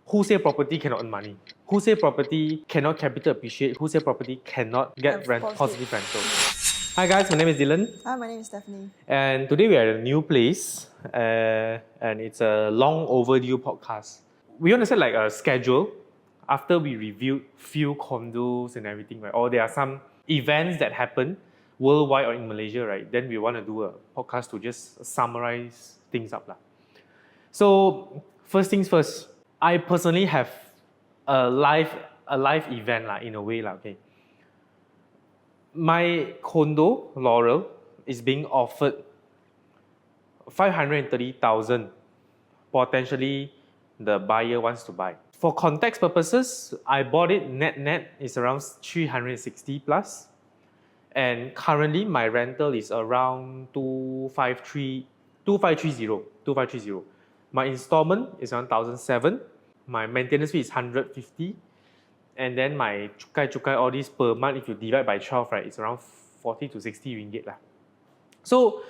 Who say property cannot earn money? Who say property cannot capital appreciate? Who say property cannot get positive rental? Hi guys, my name is Dylan. Hi, my name is Stephanie. And today we are at a new place and it's a long overdue podcast. We want to set like a schedule after we reviewed few condos and everything, right? Or there are some events that happen worldwide or in Malaysia, right? Then we want to do a podcast to just summarize things up. So first things first, I personally have a live event in a way. Okay. My condo, Laurel, is being offered 530,000. Potentially, the buyer wants to buy. For context purposes, I bought it net is around 360 plus. And currently, my rental is around 2530. My installment is around 1,007. My maintenance fee is 150. And then my cukai, all this per month, if you divide by 12, right, it's around 40 to 60 ringgit. So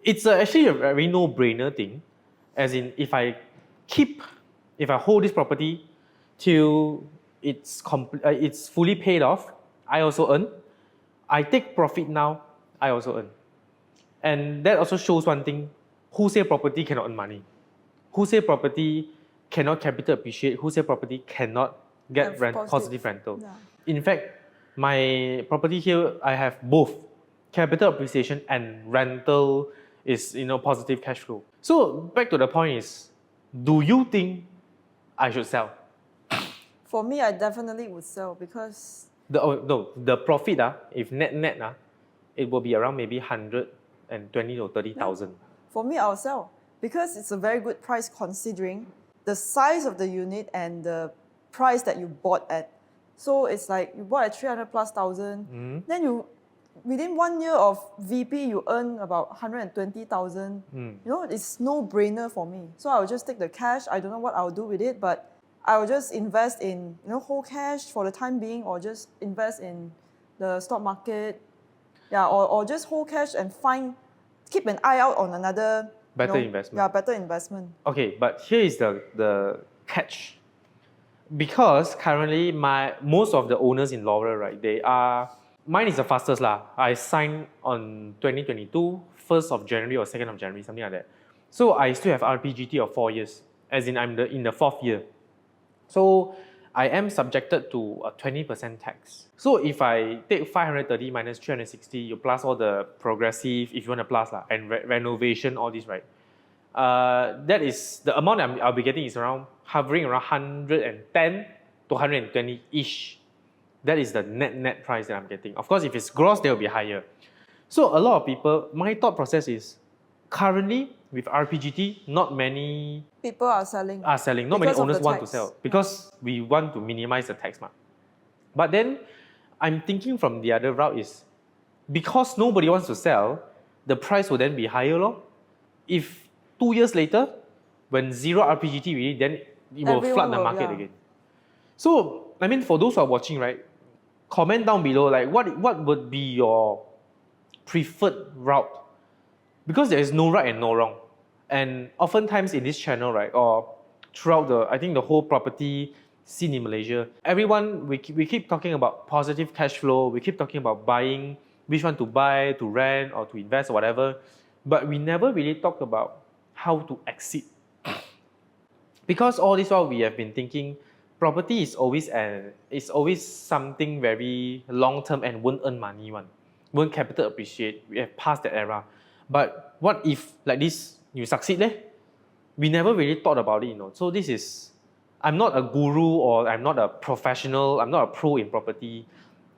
it's actually a very no-brainer thing. As in, if I hold this property till it's fully paid off, I also earn. I take profit now, I also earn. And that also shows one thing: who say property cannot earn money? Who say property cannot capital appreciate? Who say property cannot get positive rental? Yeah. In fact, my property here, I have both capital appreciation and rental is positive cash flow. So back to the point is, do you think I should sell? For me, I definitely would sell because the profit if net it will be around maybe 120 or 30,000. For me, I'll sell because it's a very good price considering the size of the unit and the price that you bought at. So it's like you bought at 300 plus thousand, then you within 1 year of VP you earn about 120,000. It's no brainer for me. So I'll just take the cash. I don't know what I'll do with it, but I'll just invest in hold cash for the time being, or just invest in the stock market, or just hold cash and keep an eye out on another better investment. Yeah, better investment. Okay, but here is the catch. Because currently most of the owners in Laurel, right, mine is the fastest I signed on 2022, 1st of January or 2nd of January, something like that. So I still have RPGT of 4 years, as in I'm in the 4th year. So I am subjected to a 20% tax. So if I take 530 minus 360, you plus all the progressive, if you want to plus, and renovation, all this, right? That is, the amount I'll be getting is hovering around 110 to 120-ish. That is the net price that I'm getting. Of course, if it's gross, they will be higher. So a lot of people, my thought process is, currently with RPGT, not many people are selling. Not many owners want to sell because we want to minimize the tax. But then I'm thinking from the other route is, because nobody wants to sell, the price will then be higher. If 2 years later, when zero RPGT really, then it will flood the market again. So, I mean, for those who are watching, right, comment down below, what would be your preferred route? Because there is no right and no wrong. And oftentimes in this channel, right, or throughout the whole property scene in Malaysia, everyone, we keep talking about positive cash flow, we keep talking about buying, which one to buy, to rent, or to invest, or whatever. But we never really talk about how to exit. Because all this while we have been thinking, property is always something very long-term and won't earn money, won't capital appreciate. We have passed that era. But what if, like this, you succeed? We never really thought about it, So this is, I'm not a guru or I'm not a professional, I'm not a pro in property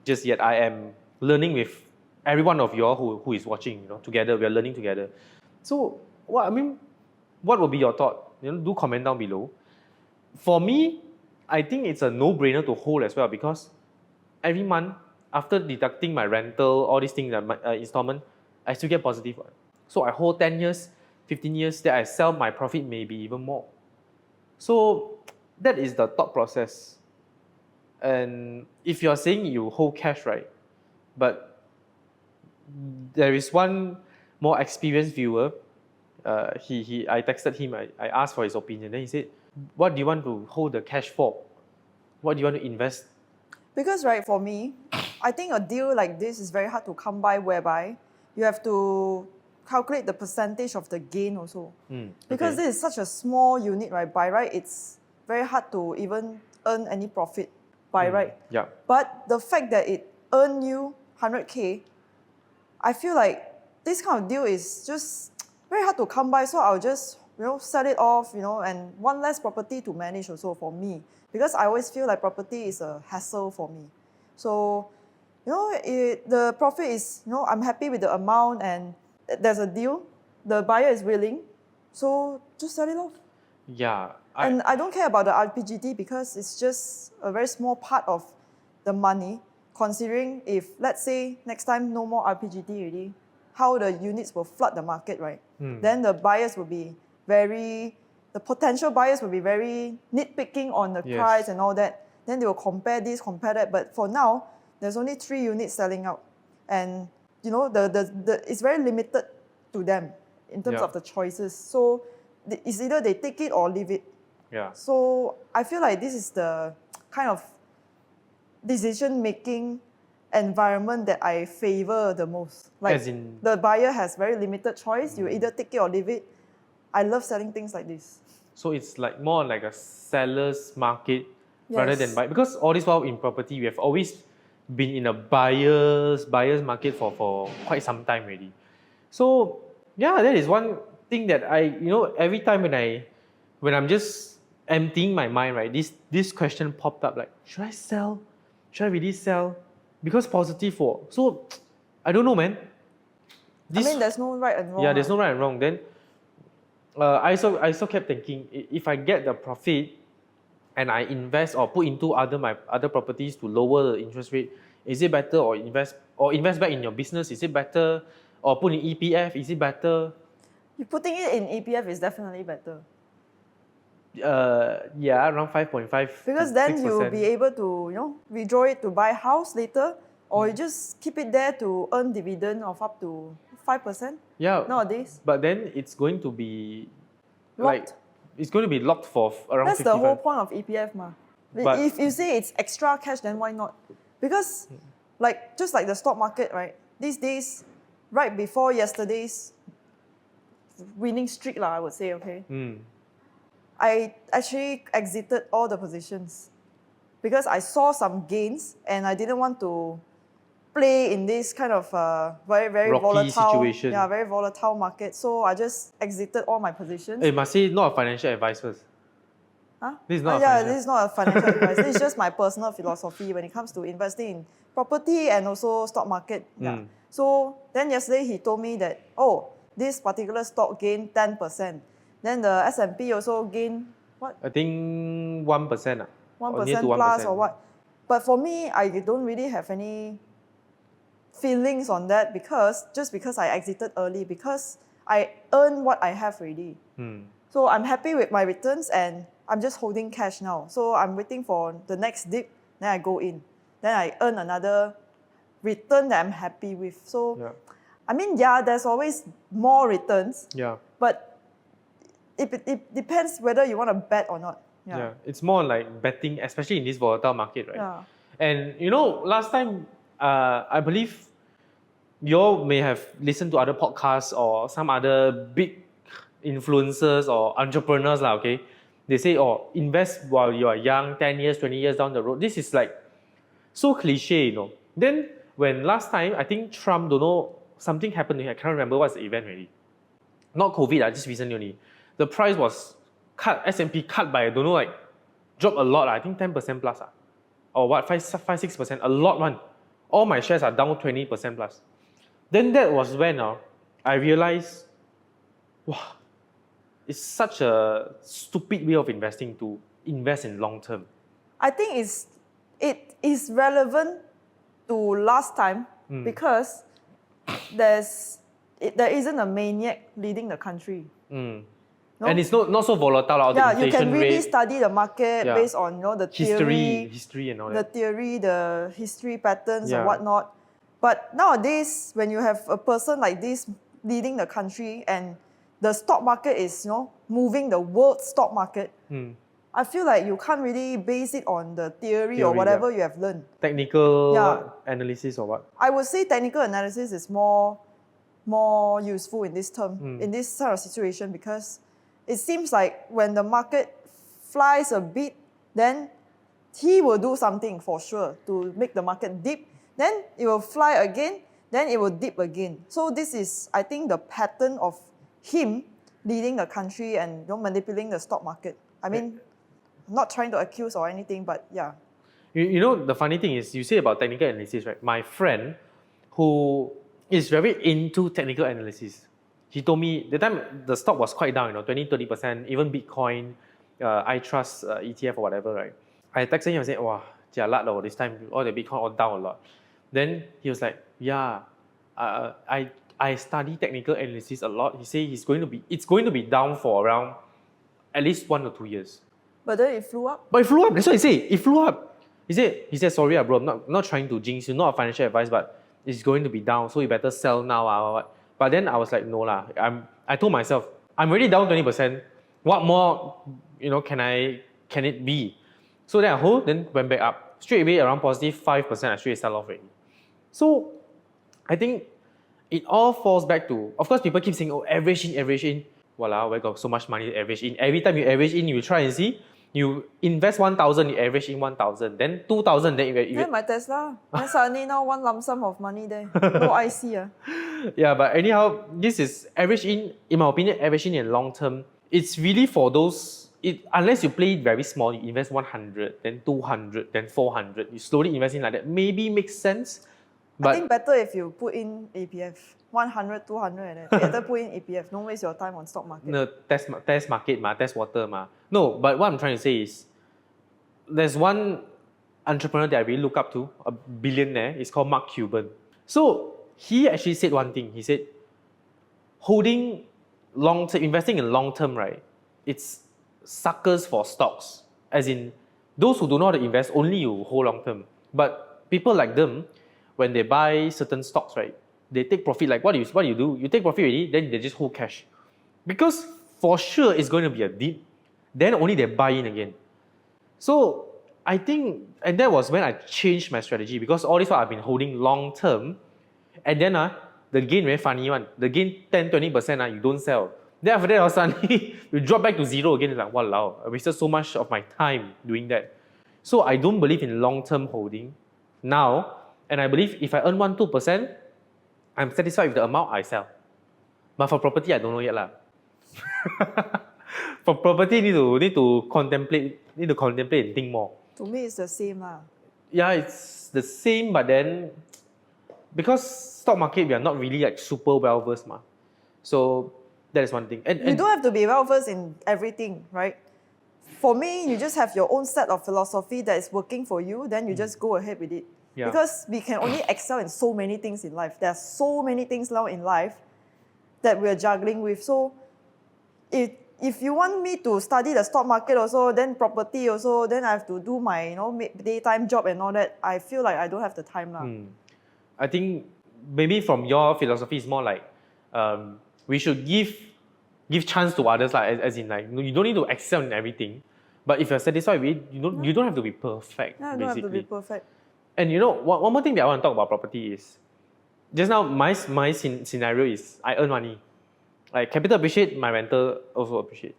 just yet. I am learning with every one of you all who is watching, together, we are learning together. So, what will be your thought? Do comment down below. For me, I think it's a no-brainer to hold as well because every month, after deducting my rental, all these things, my installment, I still get positive. So I hold 10 years, 15 years, that I sell, my profit maybe even more. So that is the thought process. And if you're saying you hold cash, right, but there is one more experienced viewer, I texted him, I asked for his opinion, then he said, what do you want to hold the cash for? What do you want to invest? Because right, for me, I think a deal like this is very hard to come by, whereby you have to calculate the percentage of the gain also. Because okay. this is such a small unit, right? By right, it's very hard to even earn any profit by right. Yeah. But the fact that it earned you 100K, I feel like this kind of deal is just very hard to come by. So I'll just sell it off, and one less property to manage also for me, because I always feel like property is a hassle for me. So the profit is, I'm happy with the amount, and there's a deal, the buyer is willing, so just sell it off. Yeah. And I don't care about the RPGT because it's just a very small part of the money, considering if, let's say, next time no more RPGT already, how the units will flood the market, right? Then the buyers will be the potential buyers will be very nitpicking on the price and all that. Then they will compare this, compare that. But for now, there's only 3 units selling out. And, it's very limited to them in terms of the choices. So it's either they take it or leave it. Yeah. So I feel like this is the kind of decision-making environment that I favor the most. Like, as in, the buyer has very limited choice. You either take it or leave it. I love selling things like this. so it's like more like a seller's market rather than buy. Because all this while in property, we have always been in a buyer's market for quite some time already. So yeah, that is one thing that I every time when I'm just emptying my mind, right, this question popped up, like, should I sell? Should I really sell? Because positive for so I don't know, man. There's no right and wrong. Yeah, there's no right and wrong. Then I also kept thinking, if I get the profit and I invest or put into my other properties to lower the interest rate, is it better, or invest back in your business? Is it better, or put in EPF? Is it better? Putting it in EPF is definitely better. Yeah, around 5.5. Because then you'll be able to withdraw it to buy a house later, or you just keep it there to earn dividend of up to 5%. Yeah. Nowadays. But then it's going to be locked. It's going to be locked for around. That's 55. the whole point of EPF, ma. But if you say it's extra cash, then why not? Because just like the stock market, right? These days, right before yesterday's winning streak, I would say, okay. I actually exited all the positions because I saw some gains and I didn't want to play in this kind of very, very rocky volatile situation. Yeah, very volatile market. So I just exited all my positions. Hey, must say not a financial advice first. Huh? This is not this is not a financial advice. This is just my personal philosophy when it comes to investing in property and also stock market. Yeah. So then yesterday he told me that, this particular stock gained 10%. Then the S&P also gained what? I think 1%. 1% plus or what? But for me, I don't really have any feelings on that because I exited early, because I earn what I have already. So I'm happy with my returns and I'm just holding cash now. So I'm waiting for the next dip, then I go in. Then I earn another return that I'm happy with. So, there's always more returns. Yeah. But it depends whether you want to bet or not. Yeah. It's more like betting, especially in this volatile market, right? Yeah. And last time, I believe you all may have listened to other podcasts or some other big influencers or entrepreneurs, okay? They say, invest while you are young, 10 years, 20 years down the road. This is like so cliche, Then when last time, I think Trump, don't know, something happened to him. I can't remember what's the event really. Not COVID, just recently only. The price was cut, S&P cut by, dropped a lot. I think 10% plus. Or what, 5-6%, a lot one. All my shares are down 20% plus. Then that was when I realized, wow, it's such a stupid way of investing to invest in long term. I think it is relevant to last time because there isn't a maniac leading the country. No? And it's not so volatile out there. The inflation you can really rate. Study the market based on the theory, history and all that. The history patterns and whatnot. But nowadays, when you have a person like this leading the country and the stock market is, moving the world stock market, I feel like you can't really base it on the theory or whatever you have learned. Technical analysis or what? I would say technical analysis is more useful in this term, in this sort of situation, because it seems like when the market flies a bit, then he will do something for sure to make the market dip. Then it will fly again, then it will dip again. So this is, I think, the pattern of him leading the country and manipulating the stock market. I mean, I'm not trying to accuse or anything, but yeah. You know, the funny thing is, you say about technical analysis, right? My friend, who is very into technical analysis, he told me the time the stock was quite down, 20-30%, even Bitcoin, I trust ETF or whatever, right? I texted him and said, wow, jialat lo, this time all the Bitcoin all down a lot. Then he was like, yeah, I study technical analysis a lot. He said it's going to be down for around at least 1 or 2 years. But then it flew up. But it flew up. That's what he said. It flew up. He said, sorry, bro, I'm not trying to jinx you, not a financial advice, but it's going to be down, so you better sell now. But then I was like, no lah. I told myself, I'm already down 20%. What more, can it be? So then I hold, then went back up. Straight away around positive 5%, I straight sell off already. So I think it all falls back to, of course, people keep saying, oh, average in. Walao, where got so much money to average in? Every time you average in, you try and see. You invest 1,000, you average in 1,000, then 2,000, then you my Tesla. Then suddenly now one lump sum of money there. No IC. Yeah, but anyhow, this is average in my opinion, average in long term. It's really for those, unless you play it very small, you invest 100, then 200, then 400, you slowly invest in like that, maybe makes sense. But I think better if you put in APF. 100, 200 and then better put in APF. Don't waste your time on stock market. No, test market, test water. No, but what I'm trying to say is, there's one entrepreneur that I really look up to, a billionaire, it's called Mark Cuban. So he actually said one thing. He said, holding long-term, investing in long-term, right, it's suckers for stocks. As in, those who do not invest, only you hold long-term. But people like them, when they buy certain stocks, right, they take profit. Like what do you do? You take profit already, then they just hold cash. Because for sure it's going to be a dip, then only they buy in again. So I think, and that was when I changed my strategy, because all this while I've been holding long term, and then the gain very funny one. The gain 10-20%, you don't sell. Then after that, suddenly you drop back to zero again. It's like, walao, I wasted so much of my time doing that. So I don't believe in long-term holding now, and I believe if I earn 1-2%, I'm satisfied with the amount I sell. But for property, I don't know yet lah. For property, need to contemplate and think more. To me, it's the same lah. Yeah, it's the same, but then because stock market, we are not really like super well versed, ma. So that is one thing. And you don't have to be well versed in everything, right? For me, you just have your own set of philosophy that is working for you, then you just go ahead with it. Yeah. Because we can only excel in so many things in life. There are so many things now in life that we're juggling with. So if you want me to study the stock market also, then property also, then I have to do my daytime job and all that, I feel like I don't have the time lah. I think maybe from your philosophy, it's more like we should give chance to others, like, as in like you don't need to excel in everything. But if you're satisfied with it, you don't have to be perfect. Yeah, you don't have to be perfect. And one more thing that I want to talk about property is, just now my scenario is I earn money. Like capital appreciate, my rental also appreciate.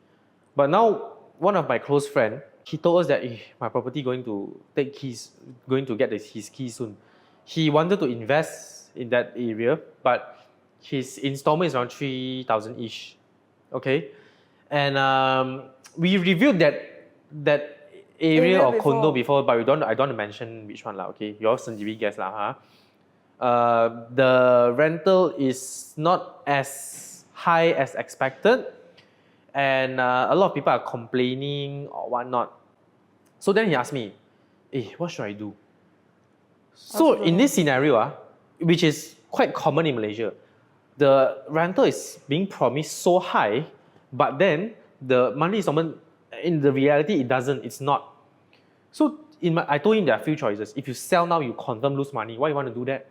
But now one of my close friend, he told us that my property going to get his key soon. He wanted to invest in that area, but his installment is around 3,000-ish. Okay, and we reviewed that area or condo before, but I don't want to mention which one lah. Okay, you all sendiri guess lah. The rental is not as high as expected, and a lot of people are complaining or whatnot. So then he asked me, what should I do? So in this scenario, which is quite common in Malaysia, the rental is being promised so high, but then the monthly installment, in the reality, it's not. So I told him there are a few choices. If you sell now, you confirm lose money. Why you want to do that?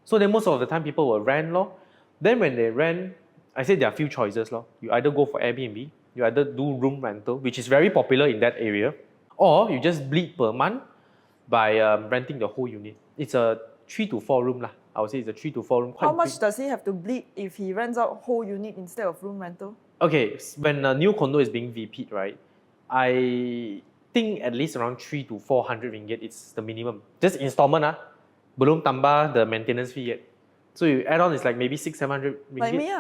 So then most of the time, people will rent lor. Then when they rent, I said there are few choices. You either go for Airbnb, you either do room rental, which is very popular in that area, or you just bleed per month by renting the whole unit. It's a 3 to 4 room. I would say it's a 3 to 4 room. How much does he have to bleed if he rents out whole unit instead of room rental? Okay, when a new condo is being VP'd, right, I think at least around 3 to 400 ringgit is the minimum. Just installment, belum tambah the maintenance fee yet. So you add on, it's like maybe 600-700 ringgit. Like me,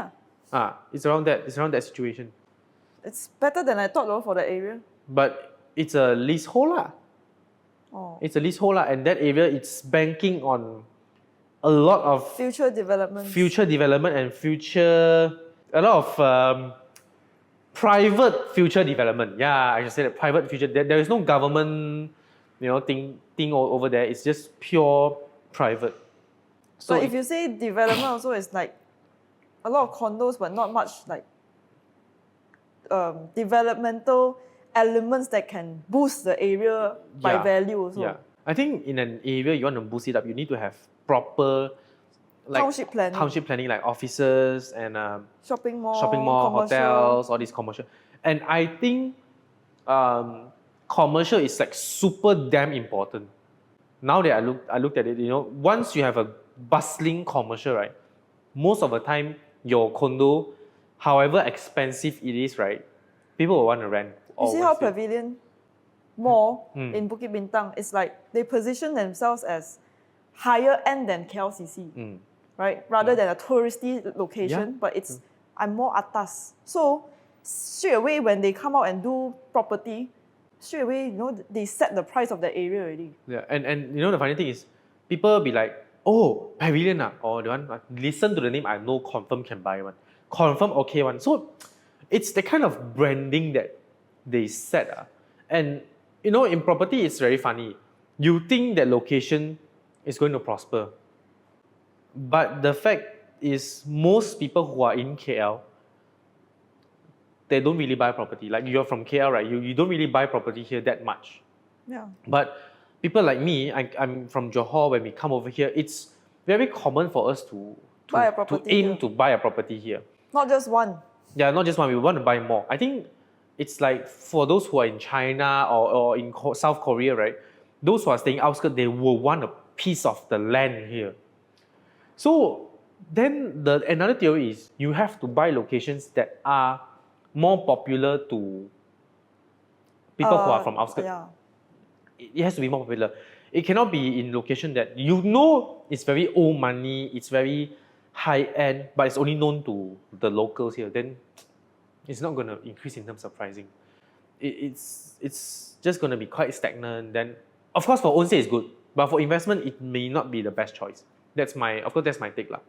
It's around that. It's around that situation. It's better than I thought though for the area. But it's a leasehold. Oh. It's a leasehold, and that area it's banking on a lot of Future development. And a lot of private future development. Yeah, I should say that private future. There is no government, thing over there. It's just pure private. So but if you say development also, it's like a lot of condos, but not much like developmental elements that can boost the area by value also. Yeah, I think in an area you want to boost it up, you need to have proper township planning, like offices and shopping mall, hotels, all these commercial. And I think commercial is like super damn important. Now that I looked at it, once you have a bustling commercial, right, most of the time your condo, however expensive it is, right, people will want to rent. You see how Pavilion Mall in Bukit Bintang is like they position themselves as higher end than KLCC, right? Rather than a touristy location, but it's I'm more atas. So straight away when they come out and do property, straight away they set the price of the area already. Yeah, and the funny thing is, people be like, oh, Pavilion or the one listen to the name, I know confirm can buy one, confirm okay one. So it's the kind of branding that they set. And in property, it's very funny. You think that location is going to prosper. But the fact is, most people who are in KL, they don't really buy property. Like you're from KL, right? You don't really buy property here that much. Yeah. But people like me, I'm from Johor, when we come over here, it's very common for us to aim to buy a property here. Not just one. Yeah, not just one. We want to buy more. I think it's like for those who are in China or in South Korea, right? Those who are staying outskirts, they will want a piece of the land here. So then another theory is you have to buy locations that are more popular to people who are from outskirts. Yeah. It has to be more popular. It cannot be in location that it's very old money, it's very high end, but it's only known to the locals here. Then it's not going to increase in terms of pricing. It's just going to be quite stagnant. Then, of course, for own sale it's good, but for investment it may not be the best choice. That's my take lah.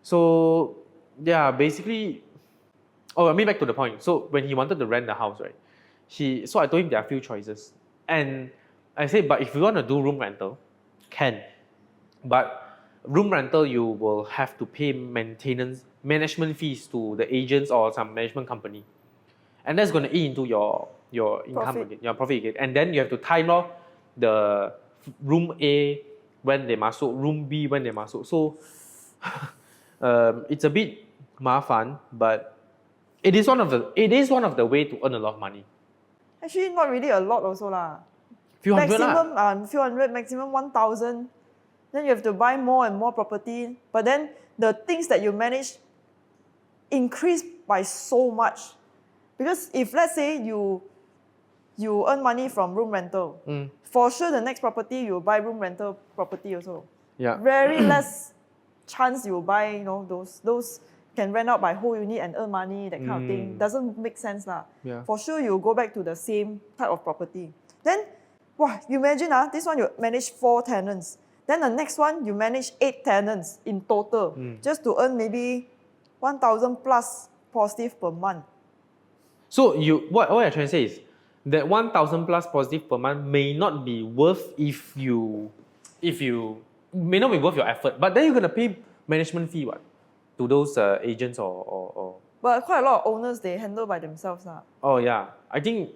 So yeah, basically, back to the point. So when he wanted to rent the house, right? So I told him there are a few choices, and I said, but if you want to do room rental, can, but room rental you will have to pay management fees to the agents or some management company, and that's going to eat into your income again, your profit again, and then you have to time off the room A when they masuk, room B when they masuk. So it's a bit mafan, but it is one of the way to earn a lot of money. Actually, not really a lot also lah. Few hundred few hundred, maximum 1,000. Then you have to buy more and more property. But then the things that you manage increase by so much. Because if let's say you earn money from room rental, for sure the next property you buy room rental property also. Yeah. Very less chance you buy, those can rent out by whole unit and earn money, that kind of thing. Doesn't make sense lah. Yeah. For sure you go back to the same type of property. Then, you imagine this one you manage 4 tenants. Then the next one you manage 8 tenants in total, just to earn maybe 1,000 plus positive per month. So what you're trying to say is that 1,000 plus positive per month may not be worth may not be worth your effort, but then you're gonna pay management fee to those agents or. But quite a lot of owners, they handle by themselves lah. Oh yeah, I think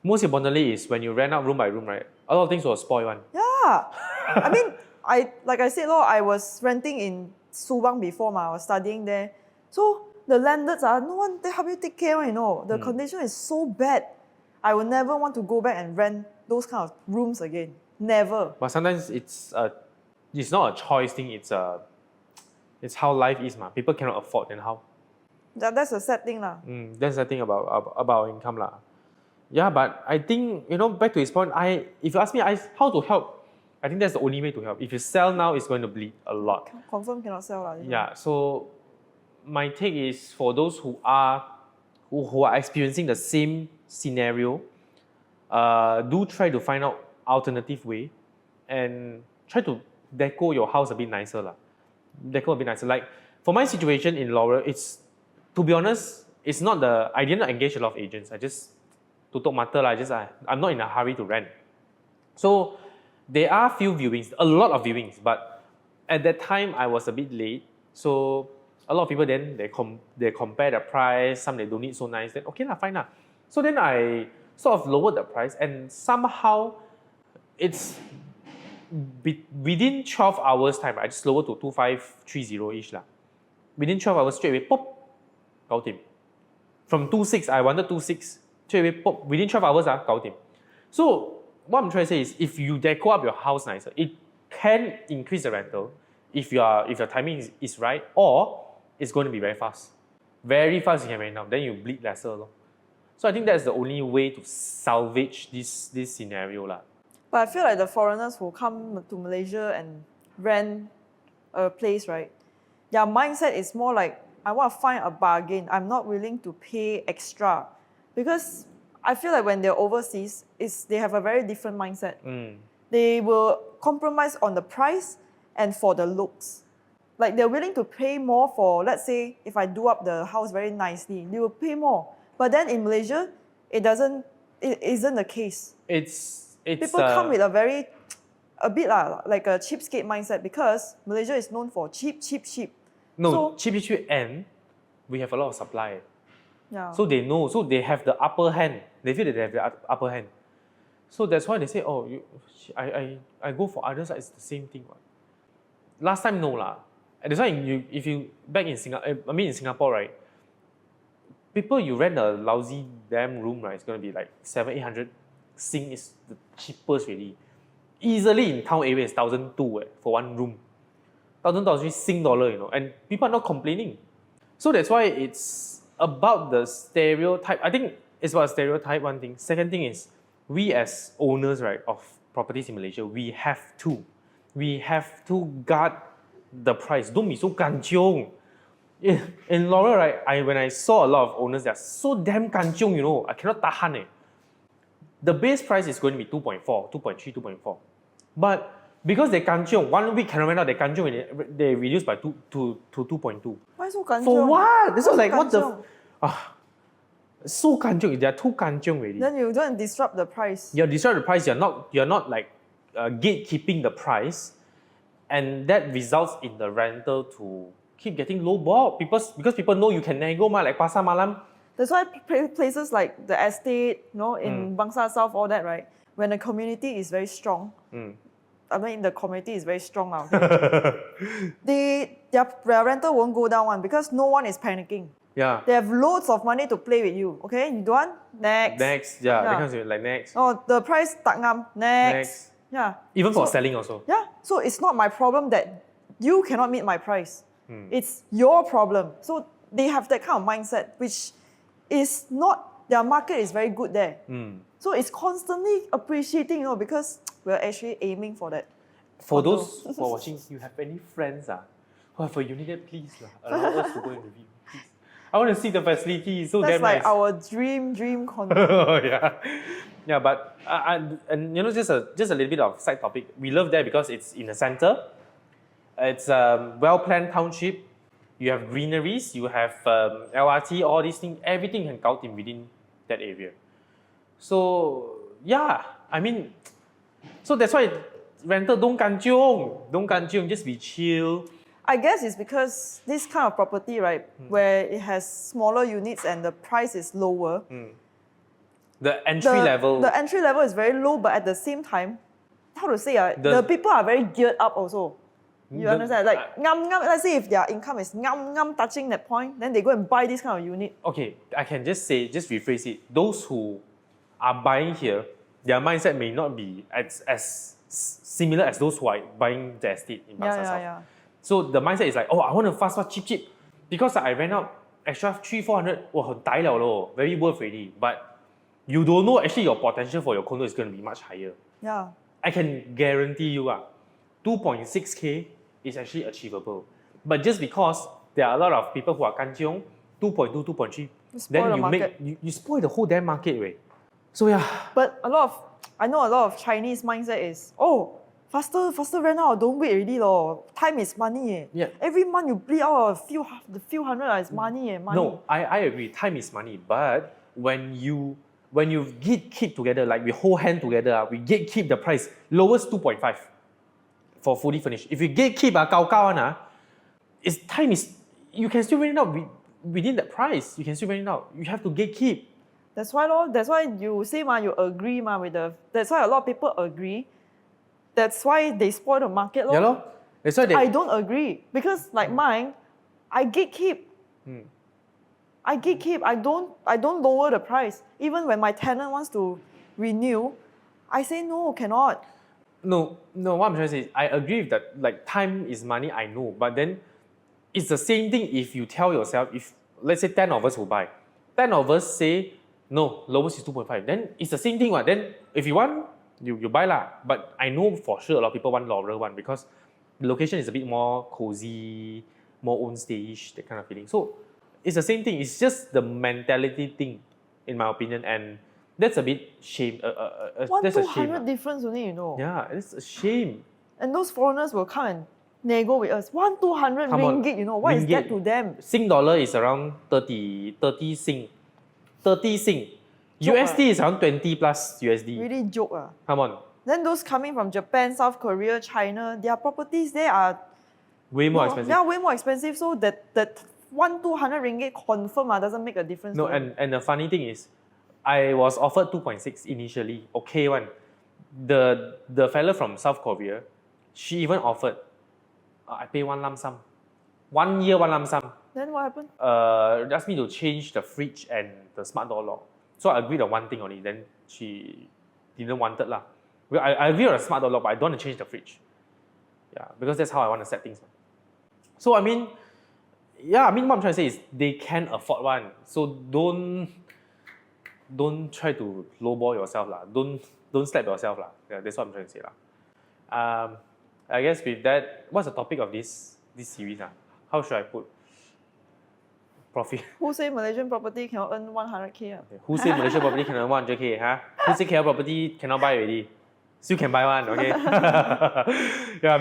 most importantly is when you rent out room by room, right? A lot of things will spoil one. Yeah, I mean, like I said, I was renting in Subang before I was studying there. So the landlords are no one they help you take care, you know. The condition is so bad. I will never want to go back and rent those kind of rooms again. Never. But sometimes it's not a choice thing. It's how life is, ma. People cannot afford, then how? That's a sad thing, lah. That's the thing about our income, lah. Yeah, but I think back to his point. If you ask me, how to help, I think that's the only way to help. If you sell now, it's going to bleed a lot. Confirm cannot sell, lah. Yeah. So my take is for those who are experiencing the same scenario, do try to find out alternative way, and try to deco your house a bit nicer, lah. Deco a bit nicer. Like for my situation in Laurel, to be honest, it's not I didn't engage a lot of agents. I just tutup mata lah. I'm not in a hurry to rent. So there are few viewings, a lot of viewings, but at that time I was a bit late. So a lot of people then they compare the price. Some they don't need so nice. Then okay lah, fine lah. So then I sort of lowered the price, and somehow it's within 12 hours time. I just lowered to 2530-ish lah. Within 12 hours straight away, pop, gao tim. From 26, I wanted 26. Straight away, pop. Within 12 hours, gao tim. So what I'm trying to say is, if you deco up your house nicer, it can increase the rental if your timing is right, or it's going to be very fast. Very fast you can rent out, then you bleed lesser. So I think that's the only way to salvage this scenario lah. But I feel like the foreigners who come to Malaysia and rent a place, right? Their mindset is more like, I want to find a bargain. I'm not willing to pay extra. Because I feel like when they're overseas, they have a very different mindset. They will compromise on the price and for the looks. Like they're willing to pay more for, let's say, if I do up the house very nicely, they will pay more. But then in Malaysia, it isn't the case. People come with a bit like a cheapskate mindset, because Malaysia is known for cheap. No, cheap, and we have a lot of supply. Yeah. So they know, so they have the upper hand. They feel that they have the upper hand. So that's why they say, oh, I go for others, it's the same thing. Last time, no lah. That's why if you back in Singapore, right? People, you rent a lousy damn room, right? It's gonna be like 700-800. Sing is the cheapest really. Easily in town area is 1,200 for one room. 1,000 Sing dollar, and people are not complaining. So that's why it's about the stereotype. I think it's about stereotype, one thing. Second thing is, we as owners, right, of properties in Malaysia, we have to guard the price. Don't be so kanchiong. In Laurel, right, when I saw a lot of owners, they're so damn kanchiong, I cannot tahan. The base price is going to be 2.4, 2.3, 2.4. But because they kanchiong, 1 week cannot rent out, they kanchiong, they reduce by 2 to 2.2. Why so kanchiong? For what? This is like, what kanchiong? So kanchiong, they are too kanchiong already. Then you don't disrupt the price. You disrupt the price, you're not like gatekeeping the price, and that results in the rental to keep getting low ball because people know you can nego, like Pasar Malam. That's why places like the estate, in Bangsar South, all that, right? When the community is very strong, the community is very strong now. Okay? Their rental won't go down because no one is panicking. Yeah. They have loads of money to play with you. Okay, you don't want? Next. Next, yeah. Because like next. Oh, the price tak ngam. Next. Yeah. Even for selling also. Yeah. So it's not my problem that you cannot meet my price. It's your problem. So they have that kind of mindset, which is not, their market is very good there. So it's constantly appreciating, because we're actually aiming for that. For those who are watching, you have any friends who have a unit, please allow us to go and review. Please. I want to see the facility. It's so That's damn like nice. our dream condo. Yeah, but just a little bit of side topic. We love that because it's in the center. It's a well-planned township. You have greeneries, you have LRT, all these things. Everything can count in within that area. So yeah, so that's why rental don't kanchiong, just be chill. I guess it's because this kind of property, right, where it has smaller units and the price is lower. The entry level. The entry level is very low, but at the same time, how to say, the people are very geared up also. You understand? Like, let's say if their income is touching that point, then they go and buy this kind of unit. Okay, I can just rephrase it. Those who are buying here, their mindset may not be as similar as those who are buying the estate in Bangsa South. Yeah. So the mindset is like, oh, I want to fast, cheap. Because I rent out extra 300-400, oh, 很大了咯, very worth already. But you don't know actually your potential for your condo is going to be much higher. Yeah. I can guarantee you 2.6K is actually achievable. But just because there are a lot of people who are kanchiong, 2.2, 2.3, then you spoil the whole damn market, right? So yeah. But I know a lot of Chinese mindset is, oh, faster rent out, don't wait already lor. Time is money. Yeah. Every month you bleed out a few hundred is money. No, I agree. Time is money. But when you keep together, like we hold hand together, we gatekeep the price, lowest 2.5 for fully furnished. If you gatekeep you can still rent it out within that price. You can still rent it out. You have to gatekeep. That's why you say you agree with the. That's why a lot of people agree. That's why they spoil the market. Yeah, lor. That's why I don't agree because like mine, I gatekeep. I gatekeep. I don't lower the price. Even when my tenant wants to renew, I say no, cannot. No. What I'm trying to say is, I agree with that. Like time is money. I know, but then it's the same thing. If you tell yourself, if let's say 10 of us will buy, 10 of us say no, lowest is 2.5. Then it's the same thing. Then if you want, you buy lah. But I know for sure a lot of people want Laurel one because the location is a bit more cozy, more own stage, that kind of feeling. So it's the same thing. It's just the mentality thing, in my opinion, and that's a bit shame. That's a shame. 1-200 difference only, you know. Yeah, it's a shame. And those foreigners will come and nego with us. 1-200 ringgit, you know, what is that to them? Sing dollar is around 30 Sing. 30 Sing. Joke USD is around 20 plus USD. Really joke. Come on. Then those coming from Japan, South Korea, China, their properties there are way more expensive. They are way more expensive. So that 1-200 ringgit confirm doesn't make a difference. No, and the funny thing is, I was offered 2.6 initially. Okay, one. The fella from South Korea, she even offered, I pay one lump sum. 1 year, one lump sum. Then what happened? Asked me to change the fridge and the smart door lock. So I agreed on one thing only. Then she didn't want it lah. Well, I agreed on a smart door lock, but I don't want to change the fridge. Yeah, because that's how I want to set things. So what I'm trying to say is they can afford one. So don't try to lowball yourself lah. Don't slap yourself lah. Yeah, that's what I'm trying to say lah. I guess with that, what's the topic of this series lah? How should I put? Profit. Who say Malaysian property cannot earn 100K? Okay. Who say Malaysian property cannot earn 100K? Huh? Who say KL property cannot buy already? Still can buy one, okay? Yeah,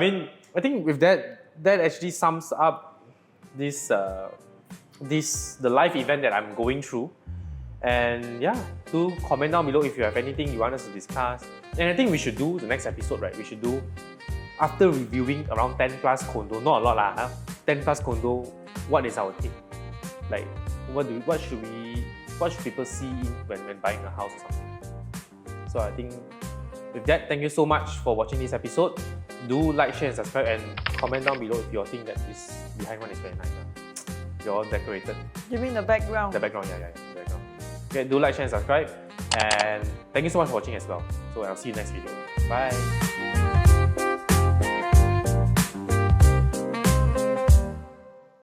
I think with that actually sums up the life event that I'm going through. And yeah, do comment down below if you have anything you want us to discuss. And I think we should do the next episode, right? We should do, after reviewing around 10 plus condo, not a lot lah, 10 plus condo, what is our take? Like, what should people see when buying a house or something? So I think with that, thank you so much for watching this episode. Do like, share and subscribe and comment down below if you think that this behind one is very nice. You're all decorated. You mean the background? The background, yeah, the background. Okay, do like, share and subscribe. And thank you so much for watching as well. So I'll see you next video. Bye.